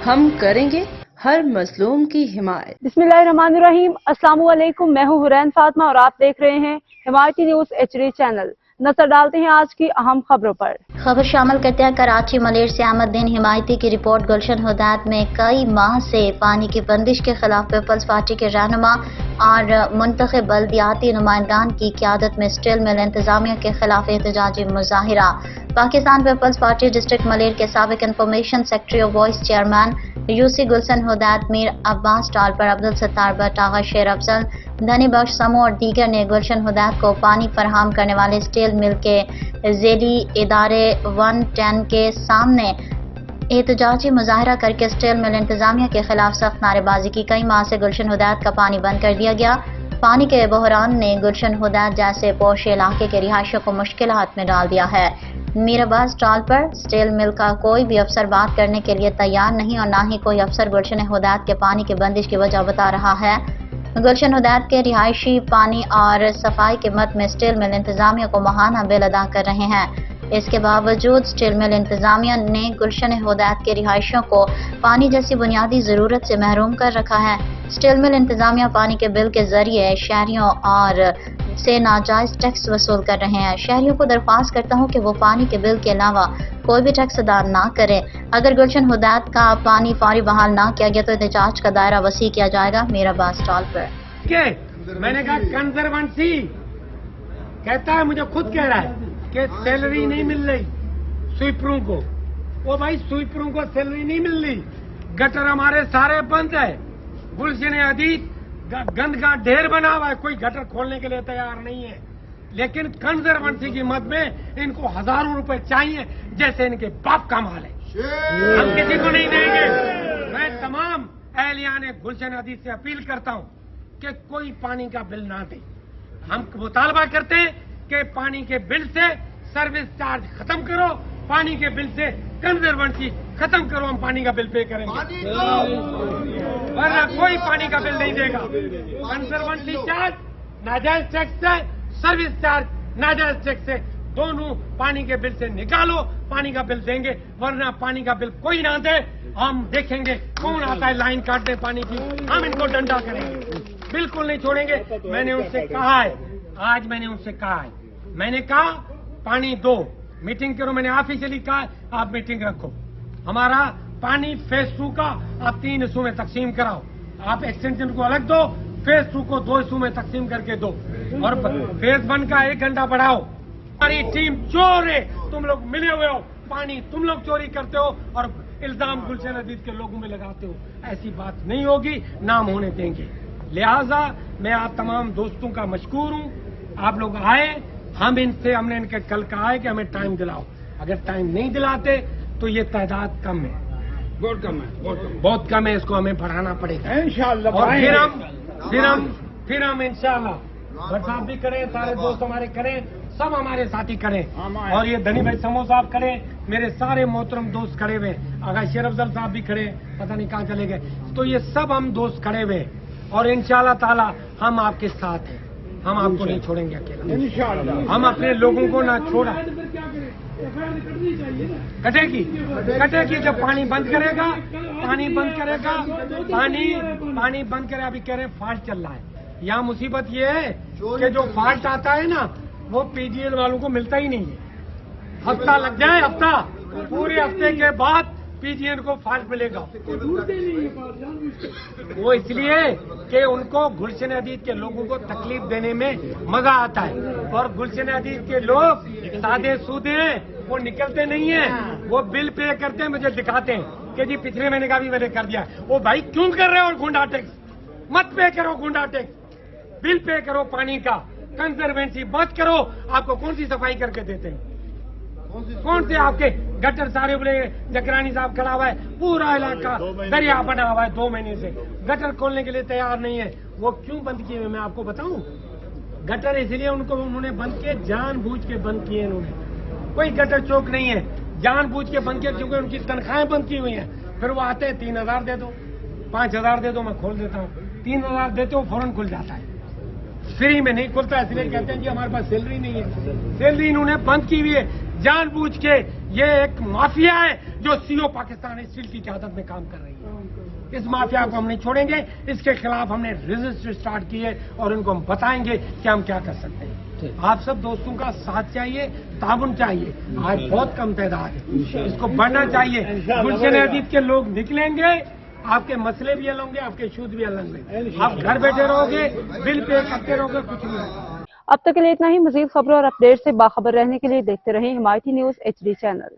ہم کریں گے ہر مظلوم کی حمایت۔ بسم اللہ الرحمن الرحیم۔ السلام علیکم، میں ہوں حرین فاطمہ اور آپ دیکھ رہے ہیں حمایتی نیوز HD چینل۔ نظر ڈالتے ہیں آج کی اہم خبروں پر۔ خبر شامل کرتے ہیں کراچی ملیر سے احمد دین حمایتی کی رپورٹ۔ گلشن ہدایت میں کئی ماہ سے پانی کی بندش کے خلاف پیپلز پارٹی کے رہنما اور منتخب بلدیاتی نمائندگان کی قیادت میں اسٹیل مل انتظامیہ کے خلاف احتجاجی مظاہرہ۔ Pakistan peoples party district Malir کے سابق انفارمیشن سیکرٹری اور vice chairman UC Gulshan Hidayat, Mir Abbas talc per Abdul Sattar but, آغا شیر افضل، دھنی بخش سمو اور دیگر نے گلشن ہدایت کو پانی فراہم کرنے والے اسٹیل مل کے ذیلی ادارے 110 کے سامنے احتجاجی مظاہرہ کر کے اسٹیل مل انتظامیہ کے خلاف سخت نعرے بازی کی۔ کئی ماہ سے گلشن ہدایت کا پانی بند کر دیا گیا۔ پانی کے بحران نے گلشن ہدایت جیسے پوش علاقے کے رہائشیوں کو مشکلات میں ڈال دیا ہے۔ میر عباس ٹال پر اسٹیل مل کا کوئی بھی افسر بات کرنے کے لیے تیار نہیں اور نہ ہی کوئی افسر گلشن ہدایت کے پانی کی بندش کی وجہ بتا رہا ہے۔ گلشن ہدایت کے رہائشی پانی اور صفائی کے مد میں اسٹیل مل انتظامیہ کو ماہانہ بل ادا کر رہے ہیں۔ اس کے باوجود اسٹیل مل انتظامیہ نے گلشن ہدایت کے رہائشیوں کو پانی جیسی بنیادی ضرورت سے محروم کر رکھا ہے۔ اسٹیل مل انتظامیہ پانی کے بل کے ذریعے شہریوں اور سے ناجائز ٹیکس وصول کر رہے ہیں۔ شہریوں کو درخواست کرتا ہوں کہ وہ پانی کے بل کے علاوہ کوئی بھی ٹیکس ادا نہ کریں۔ اگر گلشن ہدایت کا پانی فوری بحال نہ کیا گیا تو احتجاج کا دائرہ وسیع کیا جائے گا۔ میر عباس ٹال پر میں نے کہا کنزروینسی کہتا ہے، مجھے خود کہہ رہا ہے کہ سیلری نہیں مل رہی سویپروں کو۔ وہ بھائی سویپروں کو سیلری نہیں مل رہی، گٹر ہمارے سارے بند ہے، گلشن حدید گند کا ڈھیر بنا ہوا ہے، کوئی گٹر کھولنے کے لیے تیار نہیں ہے۔ لیکن کنزروینسی کی مد میں ان کو ہزاروں روپے چاہیے جیسے ان کے باپ کا مال ہے، ہم کسی کو نہیں دیں گے۔ میں تمام اہلیان گلشن حدید سے اپیل کرتا ہوں کہ کوئی پانی کا بل نہ دے۔ ہم مطالبہ کرتے ہیں کہ پانی کے بل سے سروس چارج ختم کرو، پانی کے بل سے کنزروینسی ختم کرو، ہم پانی کا بل پے کریں گے، ورنہ کوئی پانی کا بل نہیں دے گا۔ کنزروینسی چارج ناجائز ٹیکس ہے، سروس چارج ناجائز ٹیکس ہے، دونوں پانی کے بل سے نکالو، پانی کا بل دیں گے، ورنہ پانی کا بل کوئی نہ دے، ہم دیکھیں گے کون آتا ہے لائن کاٹنے پانی کی، ہم ان کو ڈنڈا کریں گے، بالکل نہیں چھوڑیں گے۔ میں نے ان سے کہا ہے، آج میں نے ان سے کہا ہے، میں نے کہا پانی دو، میٹنگ کرو، میں نے آفیشلی کہا آپ میٹنگ رکھو، ہمارا پانی فیز 2 کا آپ 3 حصوں میں تقسیم کراؤ، آپ ایکسٹینشن کو الگ دو، فیز 2 کو 2 حصوں میں تقسیم کر کے دو، اور فیز 1 کا 1 گھنٹہ بڑھاؤ۔ ہماری ٹیم چور ہے، تم لوگ ملے ہوئے ہو، پانی تم لوگ چوری کرتے ہو اور الزام گلشن حدید کے لوگوں میں لگاتے ہو، ایسی بات نہیں ہوگی، نام ہونے دیں گے۔ لہٰذا میں آپ تمام دوستوں کا مشکور ہوں، آپ لوگ آئے، ہم نے ان کے کل کہا ہے کہ ہمیں ٹائم دلاؤ، اگر ٹائم نہیں دلاتے تو یہ تعداد کم ہے، بہت کم ہے، اس کو ہمیں بڑھانا پڑے گا انشاءاللہ، اور پھر ہم انشاءاللہ بٹ صاحب بھی کریں، سارے دوست ہمارے کریں، سب ہمارے ساتھی کریں، اور یہ دھنی بھائی سمو صاحب کریں، میرے سارے محترم دوست کھڑے ہوئے، آغا شیر افضل صاحب بھی کھڑے، پتہ نہیں کہاں چلے گئے، تو یہ سب ہم دوست کھڑے ہوئے، اور انشاءاللہ تعالی ہم آپ کے ساتھ ہیں، ہم آپ کو نہیں چھوڑیں گے اکیلا انشاءاللہ، ہم اپنے لوگوں کو نہ چھوڑا۔ کٹے گی جب پانی بند کرے گا، پانی بند کرے، ابھی کہہ رہے ہیں فالٹ چل رہا ہے، یہاں مصیبت یہ ہے کہ جو فالٹ آتا ہے نا وہ PGL والوں کو ملتا ہی نہیں ہے، ہفتہ لگ جائے، ہفتہ، پورے ہفتے کے بعد PGL کو فالٹ ملے گا، وہ اس لیے کہ ان کو گلشن حدید کے لوگوں کو تکلیف دینے میں مزہ آتا ہے، اور گلشن حدید کے لوگ سادے سودے ہیں، وہ نکلتے نہیں ہیں، وہ بل پے کرتے ہیں، مجھے دکھاتے ہیں کہ جی پچھلے مہینے کا بھی میں نے کر دیا، وہ بھائی کیوں کر رہے ہو گنڈا ٹیکس؟ مت پے کرو گنڈا ٹیکس، بل پے کرو پانی کا، کنزروینسی بات کرو، آپ کو کون سی صفائی کر کے دیتے ہیں؟ کون سے آپ کے گٹر سارے بولے جکرانی صاحب کھڑا ہوا ہے، پورا علاقہ دریا بنا ہوا ہے، 2 مہینے سے گٹر کھولنے کے لیے تیار نہیں ہے، وہ کیوں بند کیے ہوئے میں آپ کو بتاؤں؟ گٹر اس لیے انہوں نے بند کیے، جان بوجھ کے بند کیے، انہوں نے کوئی گٹر چوک نہیں ہے، جان بوجھ کے بند کیے، کیونکہ ان کی تنخواہیں بند کی ہوئی ہیں، پھر وہ آتے ہیں 3000 دے دو، 5000 دے دو، میں کھول دیتا ہوں، 3000 دیتے ہو فوراً کھل جاتا ہے، فری میں نہیں کھلتا، اس لیے کہتے ہیں کہ ہمارے پاس سیلری نہیں ہے، سیلری انہوں نے بند کی ہوئی ہے، جان بوجھ کے یہ ایک مافیا ہے جو CO پاکستان اسٹیل کی قیادت میں کام کر رہی ہے. اس مافیا کو ہم نہیں چھوڑیں گے. اس کے خلاف ہم نے رجسٹر اسٹارٹ کی ہے اور ان کو ہم بتائیں گے کہ ہم کیا کر سکتے ہیں. آپ سب دوستوں کا ساتھ چاہیے, تعاون چاہیے. آج بہت کم تعداد ہے, اس کو بڑھنا چاہیے. گلشن حدید کے لوگ نکلیں گے, آپ کے مسئلے بھی حل ہوں گے, آپ کے ایشوز بھی حل ہوں گے. آپ گھر بیٹھے رہو گے, بل پے کرتے رہو گے, کچھ نہیں ہوگا. اب تک کے لیے اتنا ہی. مزید خبروں اور اپڈیٹ سے باخبر رہنے کے لیے دیکھتے رہیں حمایتی نیوز HD چینل.